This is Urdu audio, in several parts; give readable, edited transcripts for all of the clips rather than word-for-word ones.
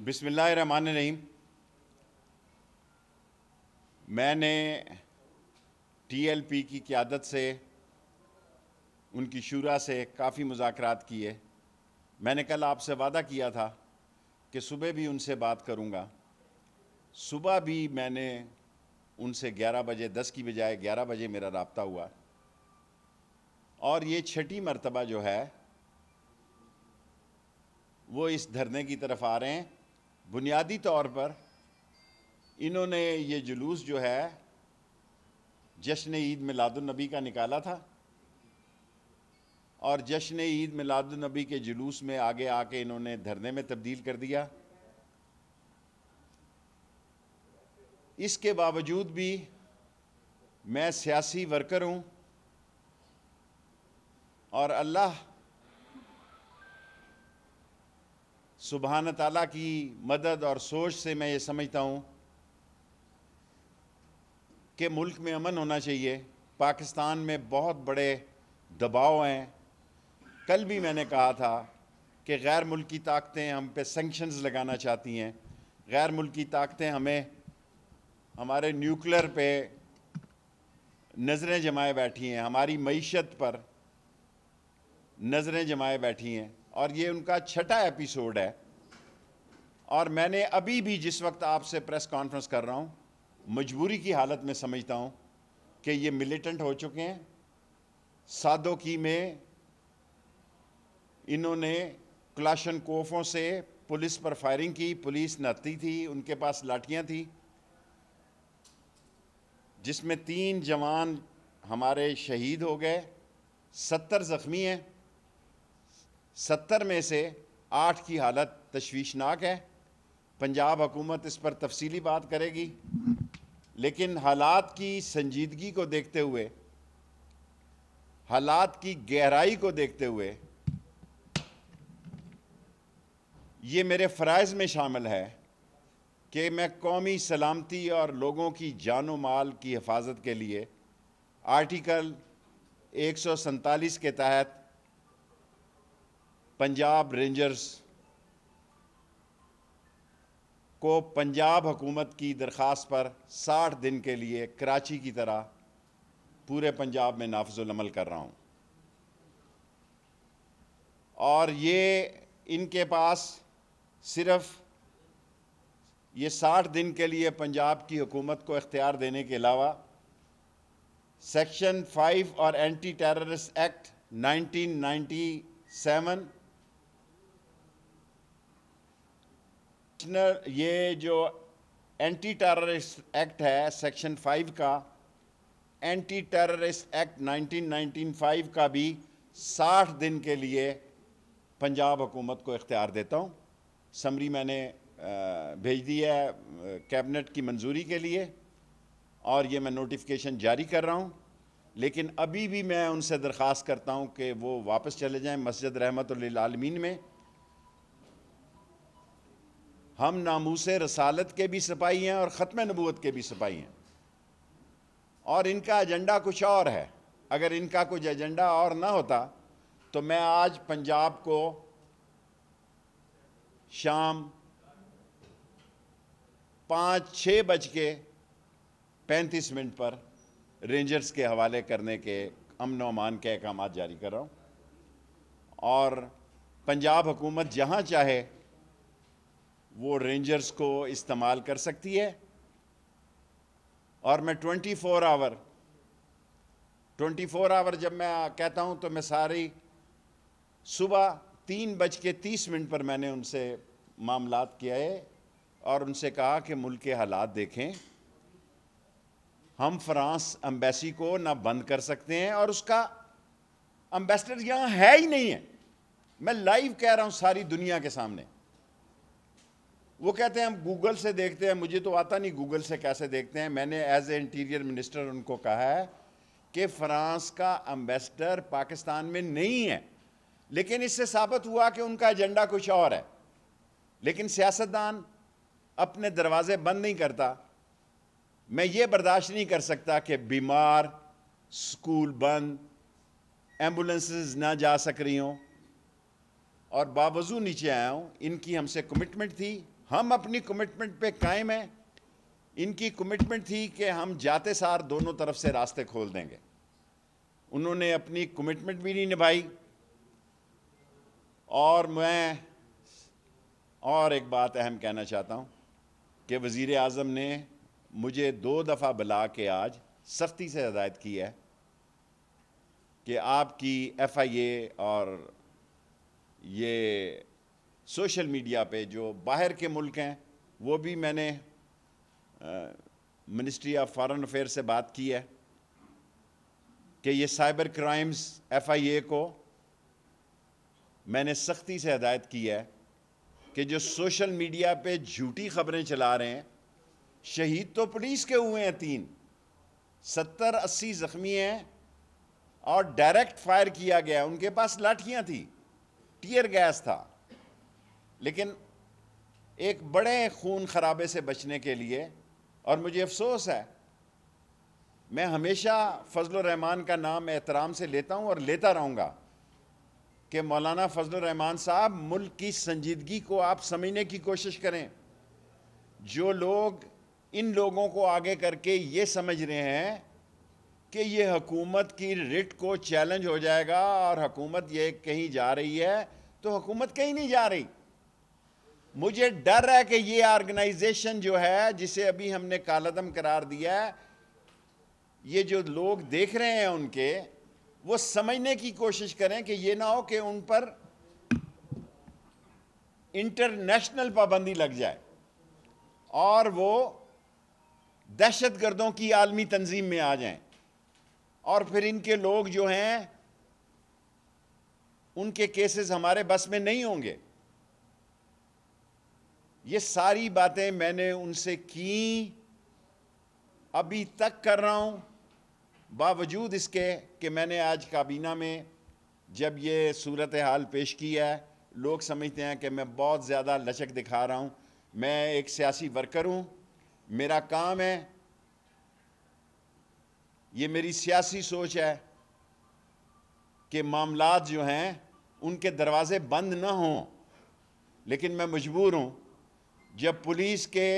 بسم اللہ الرحمن الرحیم۔ میں نے ٹی ایل پی کی قیادت سے، ان کی شورا سے کافی مذاکرات کیے۔ میں نے کل آپ سے وعدہ کیا تھا کہ صبح بھی ان سے بات کروں گا۔ صبح بھی میں نے ان سے 11 بجے 10 کی بجائے 11 بجے میرا رابطہ ہوا، اور یہ چھٹی مرتبہ جو ہے وہ اس دھرنے کی طرف آ رہے ہیں۔ بنیادی طور پر انہوں نے یہ جلوس جو ہے جشن عید میلاد النبی کا نکالا تھا، اور جشن عید میلاد النبی کے جلوس میں آگے آ کے انہوں نے دھرنے میں تبدیل کر دیا۔ اس کے باوجود بھی میں سیاسی ورکر ہوں، اور اللہ سبحانہ تعالیٰ کی مدد اور سوچ سے میں یہ سمجھتا ہوں کہ ملک میں امن ہونا چاہیے۔ پاکستان میں بہت بڑے دباؤ ہیں۔ کل بھی میں نے کہا تھا کہ غیر ملکی طاقتیں ہم پہ سینکشنز لگانا چاہتی ہیں، غیر ملکی طاقتیں ہمیں ہمارے نیوکلر پہ نظریں جمائے بیٹھی ہیں، ہماری معیشت پر نظریں جمائے بیٹھی ہیں، اور یہ ان کا چھٹا ایپیسوڈ ہے۔ اور میں نے ابھی بھی جس وقت آپ سے پریس کانفرنس کر رہا ہوں، مجبوری کی حالت میں سمجھتا ہوں کہ یہ ملیٹنٹ ہو چکے ہیں۔ سادوکی میں انہوں نے کلاشن کوفوں سے پولیس پر فائرنگ کی، پولیس نہتی تھی، ان کے پاس لاٹھیاں تھیں، جس میں 3 جوان ہمارے شہید ہو گئے، 70 زخمی ہیں۔ 70 میں سے 8 کی حالت تشویشناک ہے۔ پنجاب حکومت اس پر تفصیلی بات کرے گی، لیکن حالات کی سنجیدگی کو دیکھتے ہوئے، حالات کی گہرائی کو دیکھتے ہوئے، یہ میرے فرائض میں شامل ہے کہ میں قومی سلامتی اور لوگوں کی جان و مال کی حفاظت کے لیے آرٹیکل 147 کے تحت پنجاب رینجرز کو پنجاب حکومت کی درخواست پر 60 دن کے لیے کراچی کی طرح پورے پنجاب میں نافذ العمل کر رہا ہوں۔ اور یہ ان کے پاس صرف یہ 60 دن کے لیے پنجاب کی حکومت کو اختیار دینے کے علاوہ سیکشن 5 اور اینٹی ٹیررسٹ ایکٹ 1997، یہ جو اینٹی ٹیررسٹ ایکٹ ہے سیکشن 5 کا، اینٹی ٹیررسٹ ایکٹ 1995 کا بھی 60 دن کے لیے پنجاب حکومت کو اختیار دیتا ہوں۔ سمری میں نے بھیج دی ہے کیبنٹ کی منظوری کے لیے، اور یہ میں نوٹیفیکیشن جاری کر رہا ہوں۔ لیکن ابھی بھی میں ان سے درخواست کرتا ہوں کہ وہ واپس چلے جائیں مسجد رحمت للعالمین میں۔ ہم ناموس رسالت کے بھی سپاہی ہیں اور ختم نبوت کے بھی سپاہی ہیں، اور ان کا ایجنڈا کچھ اور ہے۔ اگر ان کا کچھ ایجنڈا اور نہ ہوتا تو میں آج پنجاب کو شام 5:35 پر رینجرز کے حوالے کرنے کے امن و امان کے احکامات جاری کر رہا ہوں، اور پنجاب حکومت جہاں چاہے وہ رینجرز کو استعمال کر سکتی ہے۔ اور میں 24 آور جب میں کہتا ہوں تو میں ساری صبح 3:30 پر میں نے ان سے معاملات کیا ہے، اور ان سے کہا کہ ملک کے حالات دیکھیں، ہم فرانس ایمبیسی کو نہ بند کر سکتے ہیں، اور اس کا ایمبیسڈر یہاں ہے ہی نہیں ہے۔ میں لائیو کہہ رہا ہوں ساری دنیا کے سامنے۔ وہ کہتے ہیں ہم گوگل سے دیکھتے ہیں، مجھے تو آتا نہیں گوگل سے کیسے دیکھتے ہیں۔ میں نے ایز اے انٹیریئر منسٹر ان کو کہا ہے کہ فرانس کا ایمبیسڈر پاکستان میں نہیں ہے، لیکن اس سے ثابت ہوا کہ ان کا ایجنڈا کچھ اور ہے۔ لیکن سیاستدان اپنے دروازے بند نہیں کرتا۔ میں یہ برداشت نہیں کر سکتا کہ بیمار، سکول بند، ایمبولنسز نہ جا سک رہی ہوں، اور باوضو نیچے آیا ہوں۔ ان کی ہم سے کمٹمنٹ تھی ہم اپنی کمٹمنٹ پہ قائم ہیں. ان کی کمٹمنٹ تھی کہ ہم جاتے سار دونوں طرف سے راستے کھول دیں گے. انہوں نے اپنی کمٹمنٹ بھی نہیں نبھائی. اور میں اور ایک بات اہم کہنا چاہتا ہوں کہ وزیر اعظم نے مجھے 2 دفعہ بلا کے آج سختی سے ہدایت کی ہے کہ آپ کی ایف آئی اے اور یہ سوشل میڈیا پہ جو باہر کے ملک ہیں, وہ بھی میں نے منسٹری آف فارن افیئر سے بات کی ہے کہ یہ سائبر کرائمز ایف آئی اے کو میں نے سختی سے ہدایت کی ہے کہ جو سوشل میڈیا پہ جھوٹی خبریں چلا رہے ہیں, شہید تو پولیس کے ہوئے ہیں 3, 70-80 زخمی ہیں اور ڈائریکٹ فائر کیا گیا. ان کے پاس لاٹھیاں تھیں, ٹیئر گیس تھا, لیکن ایک بڑے خون خرابے سے بچنے کے لیے, اور مجھے افسوس ہے, میں ہمیشہ فضل الرحمان کا نام احترام سے لیتا ہوں اور لیتا رہوں گا, کہ مولانا فضل الرحمان صاحب ملک کی سنجیدگی کو آپ سمجھنے کی کوشش کریں. جو لوگ ان لوگوں کو آگے کر کے یہ سمجھ رہے ہیں کہ یہ حکومت کی رٹ کو چیلنج ہو جائے گا اور حکومت یہ کہیں جا رہی ہے, تو حکومت کہیں نہیں جا رہی. مجھے ڈر ہے کہ یہ آرگنائزیشن جو ہے جسے ابھی ہم نے کالعدم قرار دیا ہے, یہ جو لوگ دیکھ رہے ہیں ان کے, وہ سمجھنے کی کوشش کریں کہ یہ نہ ہو کہ ان پر انٹرنیشنل پابندی لگ جائے اور وہ دہشت گردوں کی عالمی تنظیم میں آ جائیں, اور پھر ان کے لوگ جو ہیں ان کے کیسز ہمارے بس میں نہیں ہوں گے. یہ ساری باتیں میں نے ان سے کی, ابھی تک کر رہا ہوں, باوجود اس کے کہ میں نے آج کابینہ میں جب یہ صورتحال پیش کی ہے, لوگ سمجھتے ہیں کہ میں بہت زیادہ لچک دکھا رہا ہوں. میں ایک سیاسی ورکر ہوں, میرا کام ہے, یہ میری سیاسی سوچ ہے کہ معاملات جو ہیں ان کے دروازے بند نہ ہوں, لیکن میں مجبور ہوں. جب پولیس کے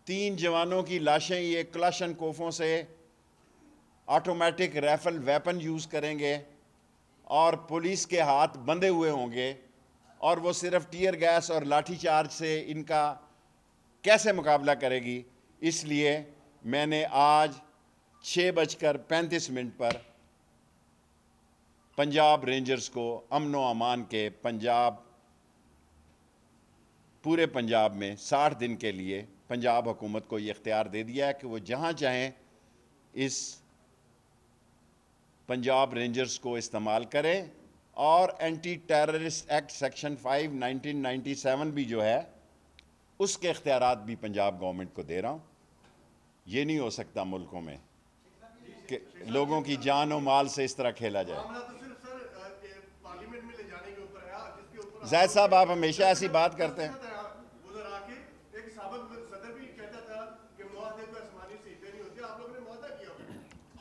3 جوانوں کی لاشیں یہ کلاشن کوفوں سے آٹومیٹک رائفل ویپن یوز کریں گے اور پولیس کے ہاتھ بندھے ہوئے ہوں گے, اور وہ صرف ٹیئر گیس اور لاٹھی چارج سے ان کا کیسے مقابلہ کرے گی. اس لیے میں نے آج 6:35 پر پنجاب رینجرز کو امن و امان کے پورے پنجاب میں 60 دن کے لیے پنجاب حکومت کو یہ اختیار دے دیا ہے کہ وہ جہاں چاہیں اس پنجاب رینجرز کو استعمال کریں, اور اینٹی ٹیررسٹ ایکٹ سیکشن 5 1997 بھی جو ہے اس کے اختیارات بھی پنجاب گورنمنٹ کو دے رہا ہوں. یہ نہیں ہو سکتا ملکوں میں کہ لوگوں کی جان و مال سے اس طرح کھیلا جائے. زاہد صاحب, آپ ہمیشہ ایسی بات کرتے ہیں.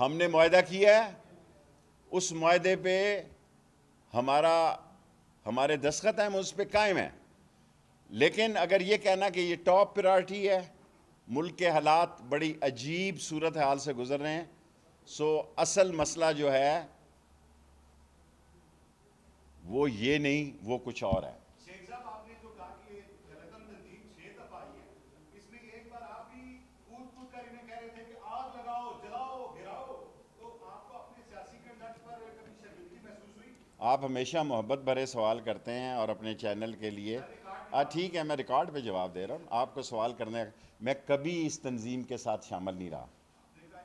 ہم نے معاہدہ کیا ہے, اس معاہدے پہ ہمارے دستخط ہیں, ہم اس پہ قائم ہیں. لیکن اگر یہ کہنا کہ یہ ٹاپ پرائرٹی ہے, ملک کے حالات بڑی عجیب صورتحال سے گزر رہے ہیں, سو اصل مسئلہ جو ہے وہ یہ نہیں, وہ کچھ اور ہے. شیخ صاحب, آپ نے جو کہا کہ جنتن تنظیم 6 دفعہ آئی ہے, اس میں ایک بار آپ بھی کود کر انہیں کہہ رہے تھے کہ آگ لگاؤ, جلاؤ, گراؤ, تو آپ کو اپنے سیاسی کنڈکٹ پر کبھی شرمندگی محسوس ہوئی؟ آپ ہمیشہ محبت بھرے سوال کرتے ہیں اور اپنے چینل کے لیے. ٹھیک ہے, میں ریکارڈ پہ جواب دے رہا ہوں. آپ کو سوال کرنے, میں کبھی اس تنظیم کے ساتھ شامل نہیں رہا.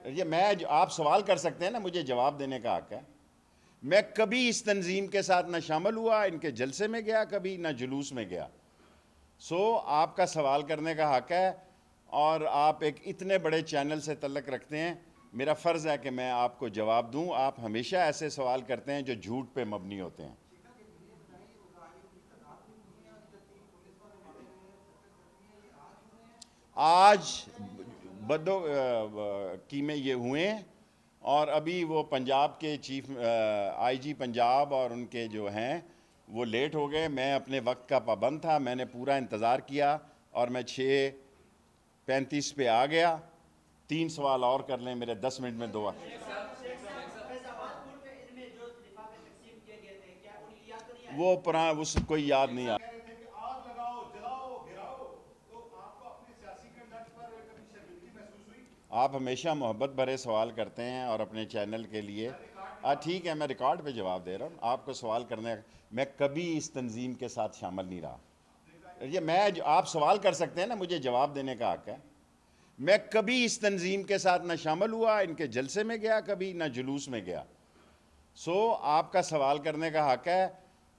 یہ آپ سوال کر سکتے ہیں نا, مجھے جواب دینے کا حق ہے. میں کبھی اس تنظیم کے ساتھ نہ شامل ہوا, ان کے جلسے میں گیا کبھی, نہ جلوس میں گیا. سو آپ کا سوال کرنے کا حق ہے, اور آپ ایک اتنے بڑے چینل سے تعلق رکھتے ہیں, میرا فرض ہے کہ میں آپ کو جواب دوں. آپ ہمیشہ ایسے سوال کرتے ہیں جو جھوٹ پہ مبنی ہوتے ہیں. آج بدو کی میں یہ ہوئے ہیں, اور ابھی وہ پنجاب کے چیف آئی جی پنجاب اور ان کے جو ہیں وہ لیٹ ہو گئے، میں اپنے وقت کا پابند تھا، میں نے پورا انتظار کیا اور میں 6:35 پہ آ گیا۔ 3 سوال اور کر لیں میرے 10 منٹ میں 2 وہ پرانا اس کوئی یاد نہیں آ کہہ رہے تھے کہ آگ لگاؤ، جلاؤ، گراؤ، تو آپ کو اپنے سیاسی کنڈکٹ پر کبھی شرمندگی محسوس ہوئی؟ آپ ہمیشہ محبت بھرے سوال کرتے ہیں اور اپنے چینل کے لیے ٹھیک ہے، میں ریکارڈ پہ جواب دے رہا ہوں۔ آپ کو سوال کرنے، میں کبھی اس تنظیم کے ساتھ شامل نہیں رہا۔ یہ آپ سوال کر سکتے ہیں نا، مجھے جواب دینے کا حق ہے۔ میں کبھی اس تنظیم کے ساتھ نہ شامل ہوا، ان کے جلسے میں گیا کبھی، نہ جلوس میں گیا۔ آپ کا سوال کرنے کا حق ہے،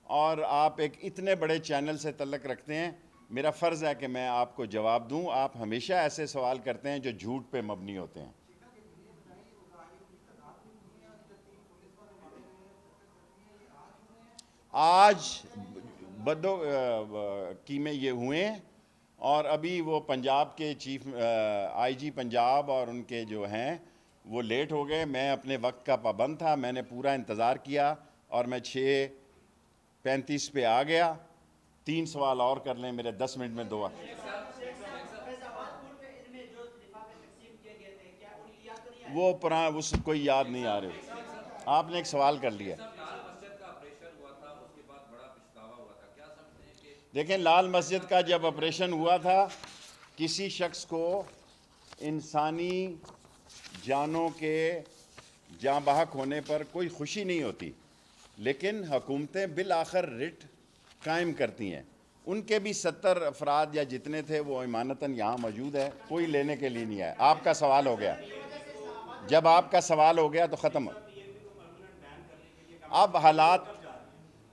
اور آپ ایک اتنے بڑے چینل سے تعلق رکھتے ہیں، میرا فرض ہے کہ میں آپ کو جواب دوں۔ آپ ہمیشہ ایسے سوال کرتے ہیں جو جھوٹ پہ مبنی ہوتے ہیں۔ آج بدو کی میں یہ ہوئے ہیں، اور ابھی وہ پنجاب کے چیف آئی جی پنجاب اور ان کے جو ہیں وہ لیٹ ہو گئے۔ میں اپنے وقت کا پابند تھا، میں نے پورا انتظار کیا اور میں 6:35 پہ آ گیا۔ 3 سوال اور کر لیں میرے 10 منٹ میں 2 وہ پرانا اس کوئی یاد نہیں آ رہے۔ آپ نے ایک سوال کر لیا۔ دیکھیں، لال مسجد کا جب آپریشن ہوا تھا، کسی شخص کو انسانی جانوں کے جاں بحق ہونے پر کوئی خوشی نہیں ہوتی، لیکن حکومتیں بالآخر رٹ قائم کرتی ہیں۔ ان کے بھی 70 افراد یا جتنے تھے وہ امانتاً یہاں موجود ہے، کوئی لینے کے لیے نہیں ہے۔ آپ کا سوال ہو گیا، جب آپ کا سوال ہو گیا تو ختم ہو۔ اب حالات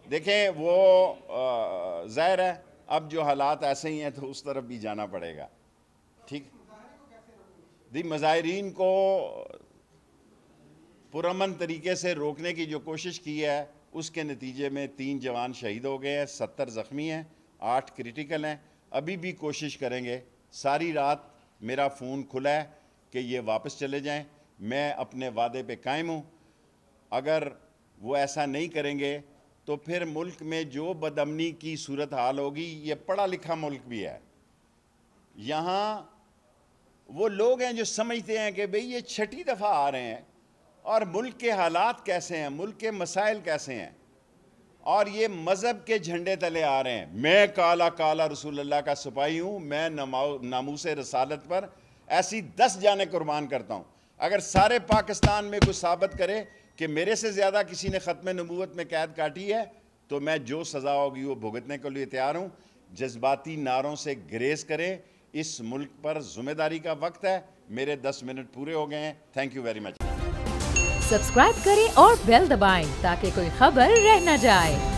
دیکھیں، وہ ظاہر ہے اب جو حالات ایسے ہی ہیں تو اس طرف بھی جانا پڑے گا۔ ٹھیک، مظاہرین کو پرامن طریقے سے روکنے کی جو کوشش کی ہے، اس کے نتیجے میں 3 جوان شہید ہو گئے ہیں، 70 زخمی ہیں، 8 کریٹیکل ہیں۔ ابھی بھی کوشش کریں گے، ساری رات میرا فون کھلا ہے کہ یہ واپس چلے جائیں۔ میں اپنے وعدے پہ قائم ہوں۔ اگر وہ ایسا نہیں کریں گے تو پھر ملک میں جو بدامنی کی صورتحال ہوگی، یہ پڑھا لکھا ملک بھی ہے، یہاں وہ لوگ ہیں جو سمجھتے ہیں کہ بھئی یہ 6ٹھی دفعہ آ رہے ہیں اور ملک کے حالات کیسے ہیں، ملک کے مسائل کیسے ہیں، اور یہ مذہب کے جھنڈے تلے آ رہے ہیں۔ میں کالا کالا رسول اللہ کا سپاہی ہوں، میں ناموس رسالت پر ایسی 10 جانیں قربان کرتا ہوں۔ اگر سارے پاکستان میں کوئی ثابت کرے کہ میرے سے زیادہ کسی نے ختم نبوت میں قید کاٹی ہے، تو میں جو سزا ہوگی وہ بھگتنے کے لیے تیار ہوں۔ جذباتی نعروں سے گریز کریں، اس ملک پر ذمہ داری کا وقت ہے۔ میرے 10 منٹ پورے ہو گئے ہیں۔ Thank you very much. Subscribe کریں اور بیل دبائیں تاکہ کوئی خبر رہ نہ جائے۔